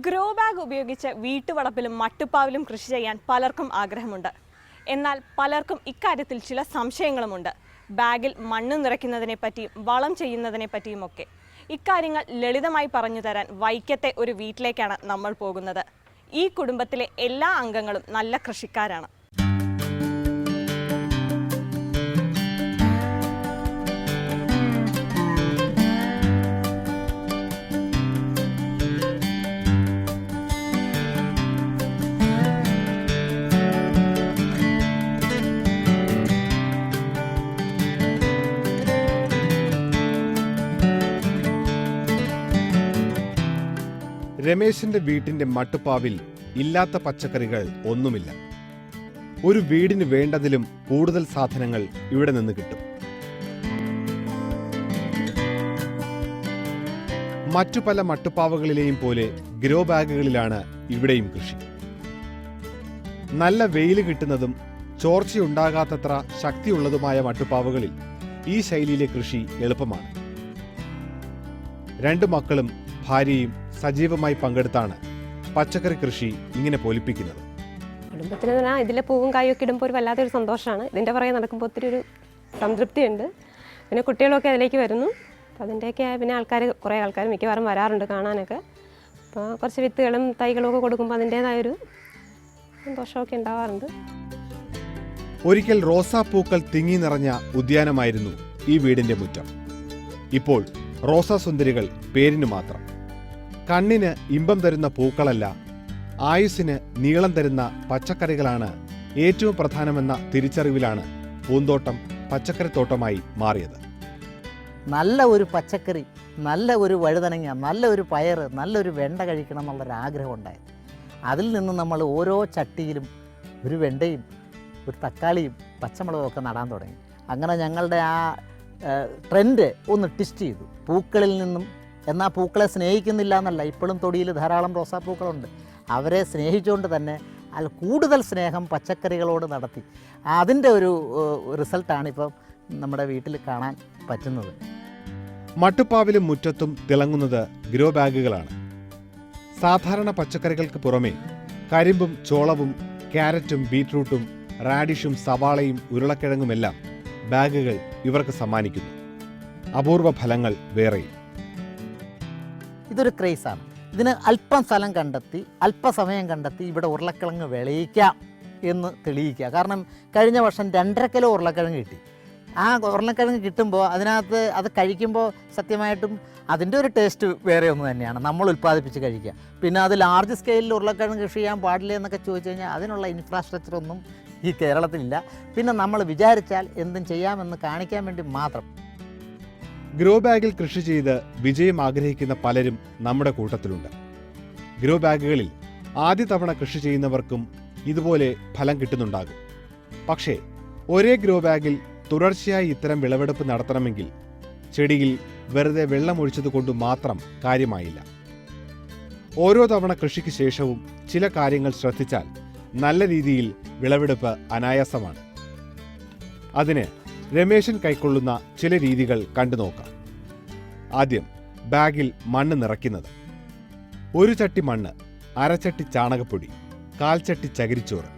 Grow bag ഉപയോഗിച്ച് വീട്ടുവളപ്പിലും മട്ടുപ്പാവിലും കൃഷി ചെയ്യാൻ പലർക്കും ആഗ്രഹമുണ്ട്. എന്നാൽ പലർക്കും ഇക്കാര്യത്തിൽ ചില സംശയങ്ങളുമുണ്ട്. ബാഗിൽ മണ്ണ് നിറയ്ക്കുന്നതിനെ പറ്റിയും വളം ചെയ്യുന്നതിനെ പറ്റിയുമൊക്കെ. ഇക്കാര്യങ്ങൾ ലളിതമായി പറഞ്ഞു തരാൻ വൈക്കത്തെ ഒരു വീട്ടിലേക്കാണ് നമ്മൾ പോകുന്നത്. ഈ കുടുംബത്തിലെ എല്ലാ അംഗങ്ങളും നല്ല കൃഷിക്കാരാണ്. രമേശിന്റെ വീട്ടിന്റെ മട്ടുപ്പാവിൽ ഇല്ലാത്ത പച്ചക്കറികൾ ഒന്നുമില്ല. ഒരു വീടിന് വേണ്ടതിലും കൂടുതൽ സാധനങ്ങൾ ഇവിടെ നിന്ന് കിട്ടും. മറ്റു പല മട്ടുപ്പാവുകളിലെയും പോലെ ഗ്രോ ബാഗുകളിലാണ് ഇവിടെയും കൃഷി. നല്ല വെയിൽ കിട്ടുന്നതും ചോർച്ചയുണ്ടാകാത്തത്ര ശക്തിയുള്ളതുമായ മട്ടുപ്പാവുകളിൽ ഈ ശൈലിയിലെ കൃഷി എളുപ്പമാണ്. രണ്ടു മക്കളും ഭാര്യയും സജീവമായി പങ്കെടുത്താണ് പച്ചക്കറി കൃഷി ഇങ്ങനെ പൊലിപ്പിക്കുന്നത്. കുടുംബത്തിന് ഇതിലെ പൂവും കായൊക്കെ ഇടുമ്പോൾ ഒരു വല്ലാത്തൊരു സന്തോഷമാണ്. ഇതിൻ്റെ പുറകെ നടക്കുമ്പോൾ ഒത്തിരി ഒരു സംതൃപ്തിയുണ്ട്. പിന്നെ കുട്ടികളൊക്കെ അതിലേക്ക് വരുന്നു. അപ്പോൾ അതിൻ്റെയൊക്കെ പിന്നെ കുറേ ആൾക്കാർ മിക്കവാറും വരാറുണ്ട് കാണാനൊക്കെ. അപ്പോൾ കുറച്ച് വിത്തുകളും തൈകളും ഒക്കെ കൊടുക്കുമ്പോൾ അതിൻ്റേതായൊരു സന്തോഷമൊക്കെ ഉണ്ടാവാറുണ്ട്. ഒരിക്കൽ റോസാപ്പൂക്കൾ തിങ്ങി നിറഞ്ഞ ഉദ്യാനമായിരുന്നു ഈ വീടിന്റെ മുറ്റം. ഇപ്പോൾ റോസാ സുന്ദരികൾ പേരിന് മാത്രം. കണ്ണിന് ഇമ്പം തരുന്ന പൂക്കളല്ല, ആയുസ്സിന് നീളം തരുന്ന പച്ചക്കറികളാണ് ഏറ്റവും പ്രധാനമെന്ന തിരിച്ചറിവിലാണ് പൂന്തോട്ടം പച്ചക്കറിത്തോട്ടമായി മാറിയത്. നല്ല ഒരു പച്ചക്കറി, നല്ല ഒരു വഴുതനങ്ങ, നല്ല ഒരു പയർ, നല്ലൊരു വെണ്ട കഴിക്കണം എന്നുള്ളൊരാഗ്രഹം ഉണ്ടായി. അതിൽ നിന്ന് നമ്മൾ ഓരോ ചട്ടിയിലും ഒരു വെണ്ടയും ഒരു തക്കാളിയും പച്ചമുളകും ഒക്കെ നടാൻ തുടങ്ങി. അങ്ങനെ ഞങ്ങളുടെ ആ ട്രെൻഡ് ഒന്ന് ട്വിസ്റ്റ് ചെയ്തു. പൂക്കളിൽ നിന്നും, എന്നാൽ പൂക്കളെ സ്നേഹിക്കുന്നില്ല എന്നല്ല, ഇപ്പോഴും തൊടിയിൽ ധാരാളം റോസാപ്പൂക്കളുണ്ട്. അവരെ സ്നേഹിച്ചുകൊണ്ട് തന്നെ കൂടുതൽ സ്നേഹം പച്ചക്കറികളോട് നടത്തി. അതിൻ്റെ ഒരു റിസൾട്ടാണ് ഇപ്പം നമ്മുടെ വീട്ടിൽ കാണാൻ പറ്റുന്നത്. മട്ടുപ്പാവിലും മുറ്റത്തും തിളങ്ങുന്നത് ഗ്രോ ബാഗുകളാണ്. സാധാരണ പച്ചക്കറികൾക്ക് പുറമെ കരിമ്പും ചോളവും ക്യാരറ്റും ബീറ്റ്റൂട്ടും റാഡിഷും സവാളയും ഉരുളക്കിഴങ്ങുമെല്ലാം ബാഗുകൾ ഇവർക്ക് സമ്മാനിക്കുന്നു. അപൂർവ ഫലങ്ങൾ വേറെയും. ഇതൊരു ക്രേസാണ്. ഇതിന് അല്പം സ്ഥലം കണ്ടെത്തി, അല്പസമയം കണ്ടെത്തി ഇവിടെ ഉരുളക്കിഴങ്ങ് വിളയിക്കാം എന്ന് തെളിയിക്കുക. കാരണം കഴിഞ്ഞ വർഷം 2.5 കിലോ ഉരുളക്കിഴങ്ങ് കിട്ടി. ആ ഉരുളക്കിഴങ്ങ് കിട്ടുമ്പോൾ അതിനകത്ത് അത് കഴിക്കുമ്പോൾ സത്യമായിട്ടും അതിൻ്റെ ഒരു ടേസ്റ്റ് വേറെ ഒന്ന് തന്നെയാണ്. നമ്മൾ ഉൽപ്പാദിപ്പിച്ച് കഴിക്കുക. പിന്നെ അത് ലാർജ് സ്കെയിലിൽ ഉരുളക്കിഴങ്ങ് കൃഷി ചെയ്യാൻ പാടില്ല എന്നൊക്കെ ചോദിച്ചു കഴിഞ്ഞാൽ അതിനുള്ള ഇൻഫ്രാസ്ട്രക്ചറൊന്നും ഈ കേരളത്തിലില്ല. പിന്നെ നമ്മൾ വിചാരിച്ചാൽ എന്തും ചെയ്യാമെന്ന് കാണിക്കാൻ വേണ്ടി മാത്രം. ഗ്രോ ബാഗിൽ കൃഷി ചെയ്ത് വിജയം ആഗ്രഹിക്കുന്ന പലരും നമ്മുടെ കൂട്ടത്തിലുണ്ട്. ഗ്രോ ബാഗുകളിൽ ആദ്യ തവണ കൃഷി ചെയ്യുന്നവർക്കും ഇതുപോലെ ഫലം കിട്ടുന്നുണ്ടാകും. പക്ഷേ ഒരേ ഗ്രോ ബാഗിൽ തുടർച്ചയായി ഇത്തരം വിളവെടുപ്പ് നടത്തണമെങ്കിൽ ചെടിയിൽ വെറുതെ വെള്ളമൊഴിച്ചതുകൊണ്ട് മാത്രം കാര്യമായില്ല. ഓരോ തവണ കൃഷിക്ക് ശേഷവും ചില കാര്യങ്ങൾ ശ്രദ്ധിച്ചാൽ നല്ല രീതിയിൽ വിളവെടുപ്പ് അനായാസമാണ്. അതിന് രമേശൻ കൈക്കൊള്ളുന്ന ചില രീതികൾ കണ്ടുനോക്കാം. ആദ്യം ബാഗിൽ മണ്ണ് നിറയ്ക്കുന്നത്. 1 ചട്ടി മണ്ണ്, 1/2 ചട്ടി ചാണകപ്പൊടി, 1/4 ചട്ടി ചകിരിച്ചോറ്.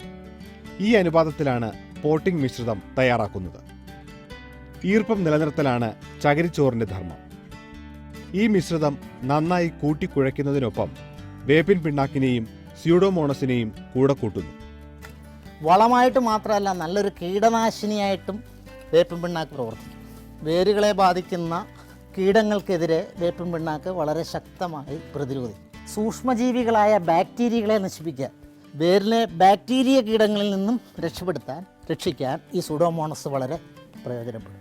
ഈ അനുപാതത്തിലാണ് പോട്ടിംഗ് മിശ്രിതം തയ്യാറാക്കുന്നത്. ഈർപ്പം നിലനിർത്തലാണ് ചകിരിച്ചോറിന്റെ ധർമ്മം. ഈ മിശ്രിതം നന്നായി കൂട്ടിക്കുഴയ്ക്കുന്നതിനൊപ്പം വേപ്പിൻ പിണ്ണാക്കിനെയും സ്യൂഡോമോണസിനെയും കൂടെ കൂട്ടുന്നു. വളമായിട്ട് മാത്രമല്ല, നല്ലൊരു കീടനാശിനിയായിട്ടും വേപ്പിൻ പിണ്ണാക്ക് പ്രവർത്തിക്കും. വേരുകളെ ബാധിക്കുന്ന കീടങ്ങൾക്കെതിരെ വേപ്പിൻ പിണ്ണാക്ക് വളരെ ശക്തമായി പ്രതിരോധിക്കും. സൂക്ഷ്മജീവികളായ ബാക്ടീരിയകളെ നശിപ്പിക്കാൻ, വേരിലെ ബാക്ടീരിയ കീടങ്ങളിൽ നിന്നും രക്ഷിക്കാൻ ഈ സൂഡോമോണസ് വളരെ പ്രയോജനപ്പെടും.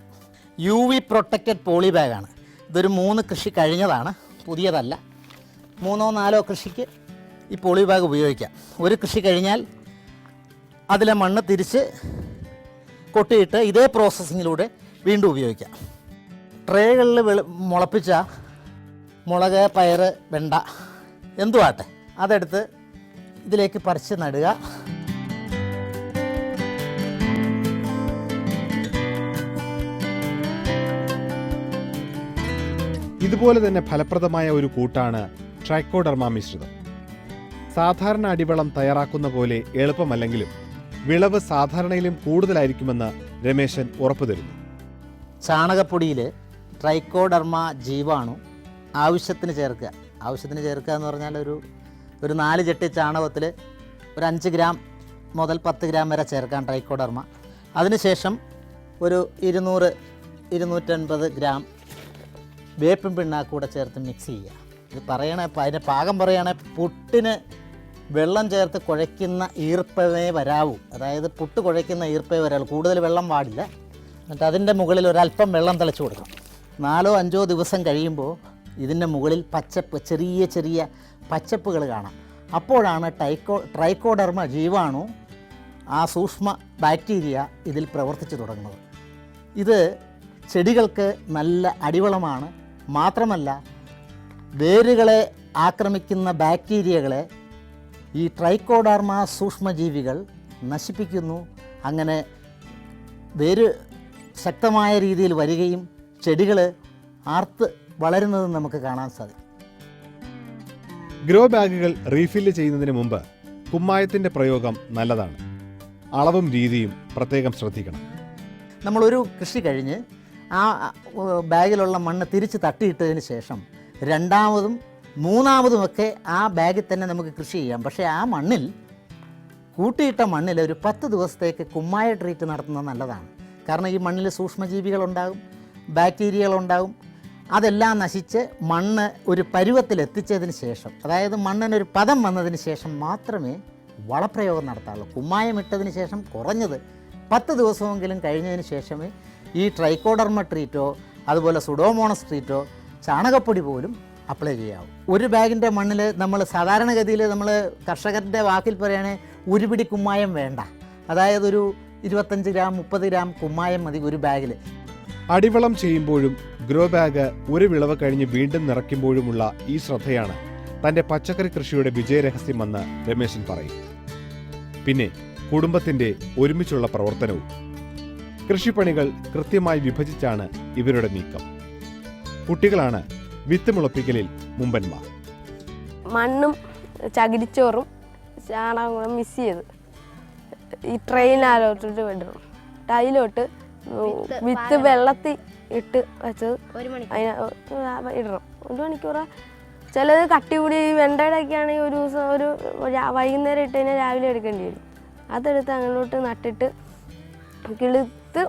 UV പ്രൊട്ടക്റ്റഡ് പോളി ബാഗാണ്. ഇതൊരു 3 കൃഷി കഴിഞ്ഞതാണ്, പുതിയതല്ല. 3-4 കൃഷിക്ക് ഈ പോളി ബാഗ് ഉപയോഗിക്കാം. ഒരു കൃഷി കഴിഞ്ഞാൽ അതിലെ മണ്ണ് തിരിച്ച് കൊട്ടിയിട്ട് ഇതേ പ്രോസസ്സിങ്ങിലൂടെ വീണ്ടും ഉപയോഗിക്കാം. ട്രേകളിൽ മുളപ്പിച്ച മുളക്, പയർ, വെണ്ട എന്തുവാട്ടെ അതെടുത്ത് ഇതിലേക്ക് പറിച്ച് നടുക. ഇതുപോലെ തന്നെ ഫലപ്രദമായ ഒരു കൂട്ടാണ് ട്രൈക്കോഡർമ മിശ്രിതം. സാധാരണ അടിവളം തയ്യാറാക്കുന്ന പോലെ എളുപ്പമല്ലെങ്കിലും വിളവ് സാധാരണയിലും കൂടുതലായിരിക്കുമെന്ന് രമേശൻ ഉറപ്പു തരുന്നു. ചാണകപ്പൊടിയിൽ ട്രൈക്കോഡർമ ജീവാണു ആവശ്യത്തിന് ചേർക്കുക. ആവശ്യത്തിന് ചേർക്കുക എന്ന് പറഞ്ഞാൽ ഒരു 4 ചട്ടി ചാണകത്തിൽ ഒരു 5 ഗ്രാം മുതൽ 10 ഗ്രാം വരെ ചേർക്കാം ട്രൈക്കോഡർമ. അതിനുശേഷം ഒരു 200-250 ഗ്രാം വേപ്പിൻ പിണ്ണാക്ക് കൂടെ ചേർത്ത് മിക്സ് ചെയ്യുക. ഇത് അതിൻ്റെ പാകം പറയുകയാണെങ്കിൽ പുട്ടിന് വെള്ളം ചേർത്ത് കുഴയ്ക്കുന്ന ഈർപ്പമേ വരാവൂ. അതായത് പുട്ട് കുഴയ്ക്കുന്ന ഈർപ്പേ വരാവൂ, കൂടുതൽ വെള്ളം പാടില്ല. എന്നിട്ട് അതിൻ്റെ മുകളിൽ ഒരല്പം വെള്ളം തളിച്ചു കൊടുക്കണം. 4-5 ദിവസം കഴിയുമ്പോൾ ഇതിൻ്റെ മുകളിൽ പച്ചപ്പ്, ചെറിയ ചെറിയ പച്ചപ്പുകൾ കാണാം. അപ്പോഴാണ് ട്രൈക്കോഡർമ ജീവാണു, ആ സൂക്ഷ്മ ബാക്ടീരിയ ഇതിൽ പ്രവർത്തിച്ചു തുടങ്ങുന്നത്. ഇത് ചെടികൾക്ക് നല്ല അടിവളമാണ്. മാത്രമല്ല വേരുകളെ ആക്രമിക്കുന്ന ബാക്ടീരിയകളെ ഈ ട്രൈക്കോഡർമ സൂക്ഷ്മജീവികൾ നശിപ്പിക്കുന്നു. അങ്ങനെ വേര് ശക്തമായ രീതിയിൽ വരികയും ചെടികൾ ആർത്ത് വളരുന്നതും നമുക്ക് കാണാൻ സാധിക്കും. ഗ്രോ ബാഗുകൾ റീഫില്ല് ചെയ്യുന്നതിന് മുമ്പ് കുമ്മായത്തിന്റെ പ്രയോഗം നല്ലതാണ്. അളവും രീതിയും പ്രത്യേകം ശ്രദ്ധിക്കണം. നമ്മളൊരു കൃഷി കഴിഞ്ഞ് ആ ബാഗിലുള്ള മണ്ണ് തിരിച്ച് തട്ടിയിട്ടതിന് ശേഷം 2ാമതും 3ാമതുമൊക്കെ ആ ബാഗിൽ തന്നെ നമുക്ക് കൃഷി ചെയ്യാം. പക്ഷേ ആ മണ്ണിൽ, കൂട്ടിയിട്ട മണ്ണിൽ ഒരു 10 ദിവസത്തേക്ക് കുമ്മായ ട്രീറ്റ് നടത്തുന്നത് നല്ലതാണ്. കാരണം ഈ മണ്ണിൽ സൂക്ഷ്മജീവികളുണ്ടാകും, ബാക്ടീരിയകളുണ്ടാകും. അതെല്ലാം നശിച്ച് മണ്ണ് ഒരു പരുവത്തിലെത്തിച്ചതിന് ശേഷം, അതായത് മണ്ണിനൊരു പദം വന്നതിന് ശേഷം മാത്രമേ വളപ്രയോഗം നടത്താറുള്ളൂ. കുമ്മായം ഇട്ടതിന് ശേഷം കുറഞ്ഞത് 10 ദിവസമെങ്കിലും കഴിഞ്ഞതിന് ശേഷമേ ഈ ട്രൈക്കോഡർമ ട്രീറ്റോ അതുപോലെ സുഡോമോണസ് ട്രീറ്റോ ചാണകപ്പൊടി പോലും അപ്ലൈ ചെയ്യാവൂ. ഒരു ബാഗിൻ്റെ മണ്ണിൽ നമ്മൾ സാധാരണഗതിയിൽ നമ്മൾ കർഷകരുടെ വാക്കിൽ പറയുകയാണെങ്കിൽ ഒരുപിടി കുമ്മായം വേണ്ട. അതായത് ഒരു 25 ഗ്രാം 30 ഗ്രാം കുമ്മായം മതി ഒരു ബാഗിൽ. അടിവളം ചെയ്യുമ്പോഴും ഗ്രോ ബാഗ് ഒരു വിളവ് കഴിഞ്ഞ് വീണ്ടും നിറയ്ക്കുമ്പോഴുമുള്ള ഈ ശ്രദ്ധയാണ് തന്റെ പച്ചക്കറി കൃഷിയുടെ വിജയരഹസ്യമെന്ന് രമേശൻ പറയും. പിന്നെ കുടുംബത്തിന്റെ ഒരുമിച്ചുള്ള പ്രവർത്തനവും. കൃഷിപ്പണികൾ കൃത്യമായി വിഭജിച്ചാണ് ഇവരുടെ നീക്കം. കുട്ടികളാണ് വിത്ത് മുളപ്പിക്കലിൽ മുമ്പന്മാർ. മണ്ണും ചകിരിച്ചോറും ചാണകം കൂടെ മിക്സ് ചെയ്ത് ഈ ട്രെയിനിലോട്ടിട്ട് വിടണം. അതിലോട്ട് വിത്ത് വെള്ളത്തിൽ ഇട്ട് വെച്ചത് അതിന് ഇടണം. 1 മണിക്കൂർ. ചിലത് കട്ടി കൂടി വെണ്ടയുടെ ഒക്കെ ആണെങ്കിൽ ഒരു ദിവസം ഒരു വൈകുന്നേരം ഇട്ട് കഴിഞ്ഞാൽ രാവിലെ എടുക്കേണ്ടി വരും. അതെടുത്ത് അങ്ങോട്ട് നട്ടിട്ട് കിളുത്ത്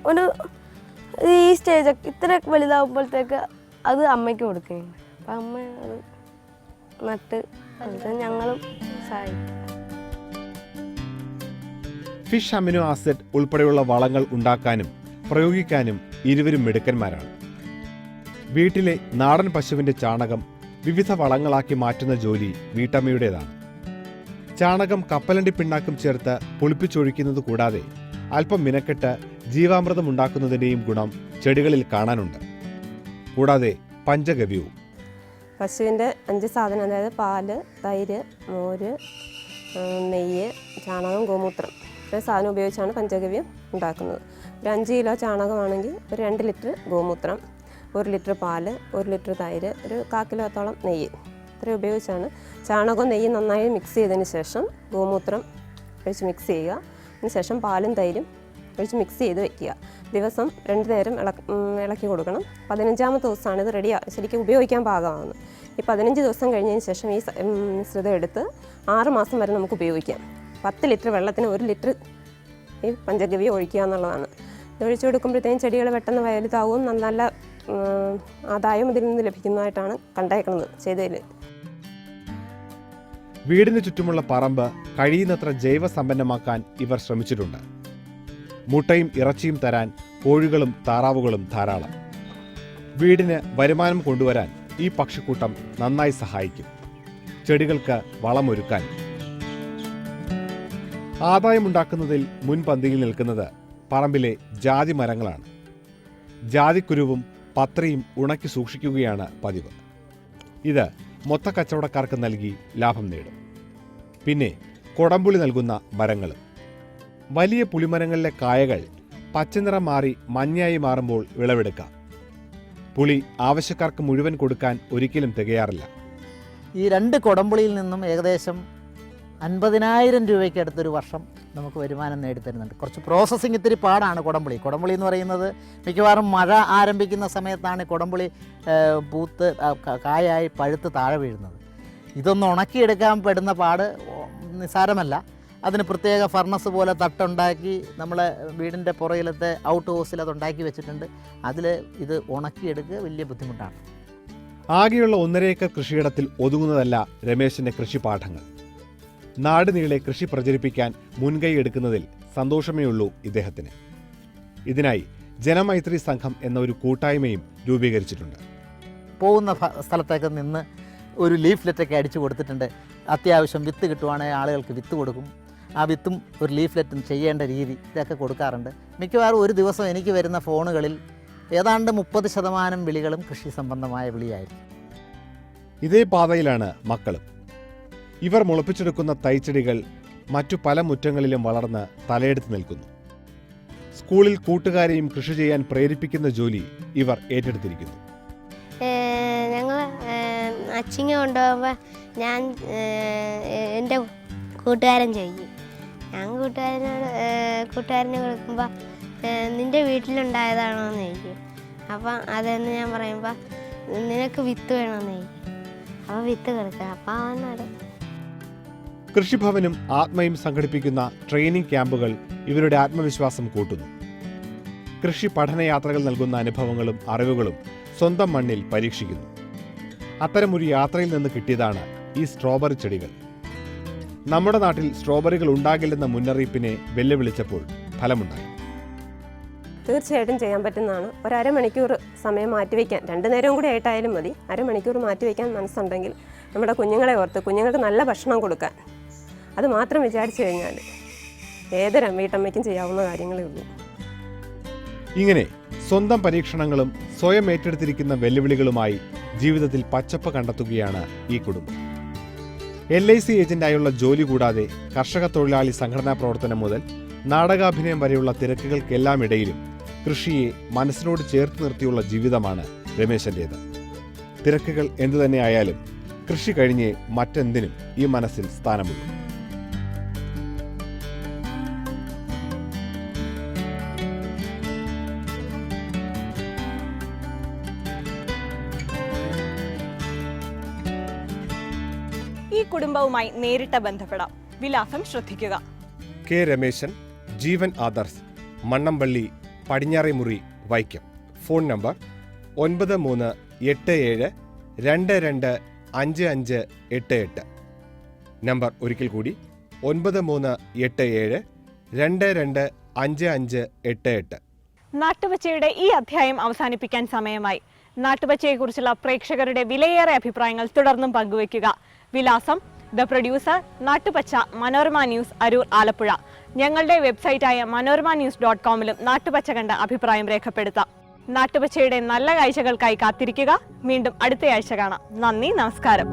ഈ സ്റ്റേജൊക്കെ ഇത്ര വലുതാവുമ്പോഴത്തേക്ക് അത് അമ്മയ്ക്ക് കൊടുക്കുകയാണ്. അപ്പം അമ്മ അത് നട്ട് ഞങ്ങളും സഹായിക്കും. ഫിഷ് അമിനോ ആസിഡ് ഉൾപ്പെടെയുള്ള വളങ്ങൾ ഉണ്ടാക്കാനും പ്രയോഗിക്കാനും ഇരുവരും മിടുക്കന്മാരാണ്. വീട്ടിലെ നാടൻ പശുവിന്റെ ചാണകം വിവിധ വളങ്ങളാക്കി മാറ്റുന്ന ജോലി വീട്ടമ്മയുടേതാണ്. ചാണകം കപ്പലണ്ടി പിണ്ണാക്കും ചേർത്ത് പുളിപ്പിച്ചൊഴിക്കുന്നത് കൂടാതെ അല്പം മിനക്കെട്ട് ജീവാമൃതം ഉണ്ടാക്കുന്നതിൻ്റെയും ഗുണം ചെടികളിൽ കാണാനുണ്ട്. കൂടാതെ പഞ്ചഗവ്യവും. പശുവിൻ്റെ 5 സാധനം, അതായത് പാല്, തൈര്, മോര്, നെയ്യ്, ചാണകം, ഗോമൂത്രം, ഇത്രയും സാധനം ഉപയോഗിച്ചാണ് പഞ്ചഗവ്യം ഉണ്ടാക്കുന്നത്. ഒരു 5 കിലോ ചാണകമാണെങ്കിൽ ഒരു 2 ലിറ്റർ ഗോമൂത്രം, 1 ലിറ്റർ പാല്, 1 ലിറ്റർ തൈര്, ഒരു 1/4 കിലോത്തോളം നെയ്യ്, ഇത്രയും ഉപയോഗിച്ചാണ്. ചാണകവും നെയ്യും നന്നായി മിക്സ് ചെയ്തതിന് ശേഷം ഗോമൂത്രം ഒഴിച്ച് മിക്സ് ചെയ്യുക. അതിനുശേഷം പാലും തൈരും ഒഴിച്ച് മിക്സ് ചെയ്ത് വയ്ക്കുക. ദിവസം 2 നേരം ഇളക്കി കൊടുക്കണം. 15ാമത്തെ ദിവസമാണ് ഇത് ശരിക്കും ഉപയോഗിക്കാൻ പാകമാകുന്നത്. ഈ 15 ദിവസം കഴിഞ്ഞതിന് ശേഷം ഈ മിശ്രിതം എടുത്ത് 6 മാസം വരെ നമുക്ക് ഉപയോഗിക്കാം. 10 ലിറ്റർ വെള്ളത്തിന് 1 ലിറ്റർ ഈ പഞ്ചഗവ്യം ഒഴിക്കുക എന്നുള്ളതാണ്. ഇത് ഒഴിച്ചു കൊടുക്കുമ്പോഴത്തേക്കും ചെടികൾ പെട്ടെന്ന് വലുതാവും, നല്ല ആദായം ഇതിൽ നിന്ന് ലഭിക്കുന്നതായിട്ടാണ് കണ്ടേക്കുന്നത് ചെയ്തതിൽ. വീടിന് ചുറ്റുമുള്ള പറമ്പ് കഴിയുന്നത്ര ജൈവസമ്പന്നമാക്കാൻ ഇവർ ശ്രമിച്ചിട്ടുണ്ട്. മുട്ടയും ഇറച്ചിയും തരാൻ കോഴികളും താറാവുകളും ധാരാളം. വീടിന് വരുമാനം കൊണ്ടുവരാൻ ഈ പക്ഷിക്കൂട്ടം നന്നായി സഹായിക്കും. ചെടികൾക്ക് വളമൊരുക്കാൻ. ആദായമുണ്ടാക്കുന്നതിൽ മുൻപന്തിയിൽ നിൽക്കുന്നത് പറമ്പിലെ ജാതി മരങ്ങളാണ്. ജാതിക്കുരുവും പത്രിയും ഉണക്കി സൂക്ഷിക്കുകയാണ് പതിവ്. ഇത് മൊത്തക്കച്ചവടക്കാർക്ക് നൽകി ലാഭം നേടും. പിന്നെ കൊടംപുളി നൽകുന്ന മരങ്ങളും. വലിയ പുളിമരങ്ങളിലെ കായകൾ പച്ചനിറം മാറി മഞ്ഞയായി മാറുമ്പോൾ വിളവെടുക്കാം. പുളി ആവശ്യക്കാർക്ക് മുഴുവൻ കൊടുക്കാൻ ഒരിക്കലും തികയാറില്ല. ഈ 2 കൊടംപുളിയിൽ നിന്നും ഏകദേശം 50,000 രൂപയ്ക്ക് അടുത്തൊരു വർഷം നമുക്ക് വരുമാനം നേടിത്തരുന്നുണ്ട്. കുറച്ച് പ്രോസസ്സിങ് ഇത്തിരി പാടാണ് കുടംപുളി. കുടംപുളി എന്ന് പറയുന്നത് മിക്കവാറും മഴ ആരംഭിക്കുന്ന സമയത്താണ് കുടംപുളി പൂത്ത് കായായി പഴുത്ത് താഴെ വീഴുന്നത്. ഇതൊന്ന് ഉണക്കിയെടുക്കാൻ പെടുന്ന പാട് നിസ്സാരമല്ല. അതിന് പ്രത്യേക ഫർണസ് പോലെ തട്ടുണ്ടാക്കി നമ്മളെ വീടിൻ്റെ പുറകിലത്തെ ഔട്ട് ഹൗസിൽ അതുണ്ടാക്കി വെച്ചിട്ടുണ്ട്. അതിൽ ഇത് ഉണക്കിയെടുക്കുക വലിയ ബുദ്ധിമുട്ടാണ്. ആകെയുള്ള 1.5 ഏക്കർ കൃഷിയിടത്തിൽ ഒതുങ്ങുന്നതല്ല രമേശിൻ്റെ കൃഷിപാഠങ്ങൾ. നാട് നീളെ കൃഷി പ്രചരിപ്പിക്കാൻ മുൻകൈ എടുക്കുന്നതിൽ സന്തോഷമേ ഉള്ളൂ ഇദ്ദേഹത്തിന്. ഇതിനായി ജനമൈത്രി സംഘം എന്ന ഒരു കൂട്ടായ്മയും രൂപീകരിച്ചിട്ടുണ്ട്. പോകുന്ന സ്ഥലത്തേക്ക് നിന്ന് ഒരു ലീഫ്ലെറ്റൊക്കെ അടിച്ചു കൊടുത്തിട്ടുണ്ട്. അത്യാവശ്യം വിത്ത് കിട്ടുവാണെങ്കിൽ ആളുകൾക്ക് വിത്ത് കൊടുക്കും. ആ വിത്തും ഒരു ലീഫ്ലെറ്റും ചെയ്യേണ്ട രീതി ഇതൊക്കെ കൊടുക്കാറുണ്ട്. മിക്കവാറും ഒരു ദിവസം എനിക്ക് വരുന്ന ഫോണുകളിൽ ഏതാണ്ട് 30% വിളികളും കൃഷി സംബന്ധമായ വിളിയായിരിക്കും. ഇതേ പാതയിലാണ് മക്കളും. ഇവർ മുളപ്പിച്ചെടുക്കുന്ന തൈച്ചെടികൾ മറ്റു പല മുറ്റങ്ങളിലും വളർന്ന് തലയെടുത്ത് നിൽക്കുന്നു. സ്കൂളിൽ കൂട്ടുകാരെയും കൃഷി ചെയ്യാൻ പ്രേരിപ്പിക്കുന്ന ജോലി ഇവർ ഏറ്റെടുത്തിരിക്കുന്നു. ഞങ്ങൾ അച്ചിങ്ങ കൊണ്ടുപോകുമ്പോൾ ഞാൻ എൻ്റെ കൂട്ടുകാരൻ ചെയ്യും. ഞാൻ കൂട്ടുകാരന് കൊടുക്കുമ്പോൾ നിൻ്റെ വീട്ടിലുണ്ടായതാണോ എന്ന് ചോദിക്കും. അപ്പം അതെന്ന് ഞാൻ പറയുമ്പോൾ നിനക്ക് വിത്ത് വേണമെന്ന് ചോദിക്കും. അപ്പോൾ വിത്ത് കൊടുക്കുക. അപ്പം അവൻ നടും. കൃഷിഭവനും ആത്മയും സംഘടിപ്പിക്കുന്ന ട്രെയിനിങ് ക്യാമ്പുകൾ ഇവരുടെ ആത്മവിശ്വാസം കൂട്ടുന്നു. കൃഷി പഠനയാത്രകൾ നൽകുന്ന അനുഭവങ്ങളും അറിവുകളും സ്വന്തം മണ്ണിൽ പരീക്ഷിക്കുന്നു. അത്തരമൊരു യാത്രയിൽ നിന്ന് കിട്ടിയതാണ് ഈ സ്ട്രോബെറി ചെടികൾ. നമ്മുടെ നാട്ടിൽ സ്ട്രോബെറികൾ ഉണ്ടാകില്ലെന്ന മുന്നറിയിപ്പിനെ വെല്ലുവിളിച്ചപ്പോൾ ഫലമുണ്ടായി. തീർച്ചയായിട്ടും ചെയ്യാൻ പറ്റുന്നതാണ്. ഒരു അരമണിക്കൂർ സമയം മാറ്റിവെക്കാൻ, 2 നേരവും കൂടി ആയിട്ടായാലും മതി. അരമണിക്കൂർ മാറ്റിവെക്കാൻ മനസ്സുണ്ടെങ്കിൽ നമ്മുടെ കുഞ്ഞുങ്ങളെ ഓർത്ത് കുഞ്ഞുങ്ങൾക്ക് നല്ല ഭക്ഷണം കൊടുക്കാൻ, അത് മാത്രം വിചാരിച്ചു കഴിഞ്ഞാൽ ഏതൊരു വീട്ടമ്മയ്ക്കും ചെയ്യാവുന്ന കാര്യങ്ങളേ ഉള്ളൂ. ഇങ്ങനെ സ്വന്തം പരീക്ഷണങ്ങളും സ്വയം ഏറ്റെടുത്തിരിക്കുന്ന വെല്ലുവിളികളുമായി ജീവിതത്തിൽ പച്ചപ്പ് കണ്ടെത്തുകയാണ് ഈ കുടുംബം. LIC ഏജന്റായുള്ള ജോലി കൂടാതെ കർഷക തൊഴിലാളി സംഘടനാ പ്രവർത്തനം മുതൽ നാടകാഭിനയം വരെയുള്ള തിരക്കുകൾക്കെല്ലാം ഇടയിലും കൃഷിയെ മനസ്സിനോട് ചേർത്ത് നിർത്തിയുള്ള ജീവിതമാണ് രമേശൻ്റേത്. തിരക്കുകൾ എന്തുതന്നെയായാലും കൃഷി കഴിഞ്ഞേ മറ്റെന്തിനും ഈ മനസ്സിൽ സ്ഥാനമുള്ളൂ. ഈ കുടുംബവുമായി നേരിട്ട് ബന്ധപ്പെടാം. വിലാസം ശ്രദ്ധിക്കുക. K Rameshan, Jeevan Adarsh, Mannampally, Padinjaremuri, Vaikom. Phone number 9387225588. Number ഒരിക്കൽ കൂടി 9387225588. നാട്ടുപച്ചയുടെ ഈ അധ്യായം അവസാനിപ്പിക്കാൻ സമയമായി. നാട്ടുപച്ചയെക്കുറിച്ചുള്ള പ്രേക്ഷകരുടെ വിലയേറെ അഭിപ്രായങ്ങൾ തുടർന്നും പങ്കുവയ്ക്കുക. വിലാസം: the producer, Nattupacha, Manorama news, Aroor, Alappuzha. ഞങ്ങളുടെ വെബ്സൈറ്റായ manoramanews.com-ലും നാട്ടുപച്ച കണ്ട അഭിപ്രായം രേഖപ്പെടുത്താം. നാട്ടുപച്ചയുടെ നല്ല കാഴ്ചകൾക്കായി കാത്തിരിക്കുക. വീണ്ടും അടുത്തയാഴ്ച കാണാം. നന്ദി, നമസ്കാരം.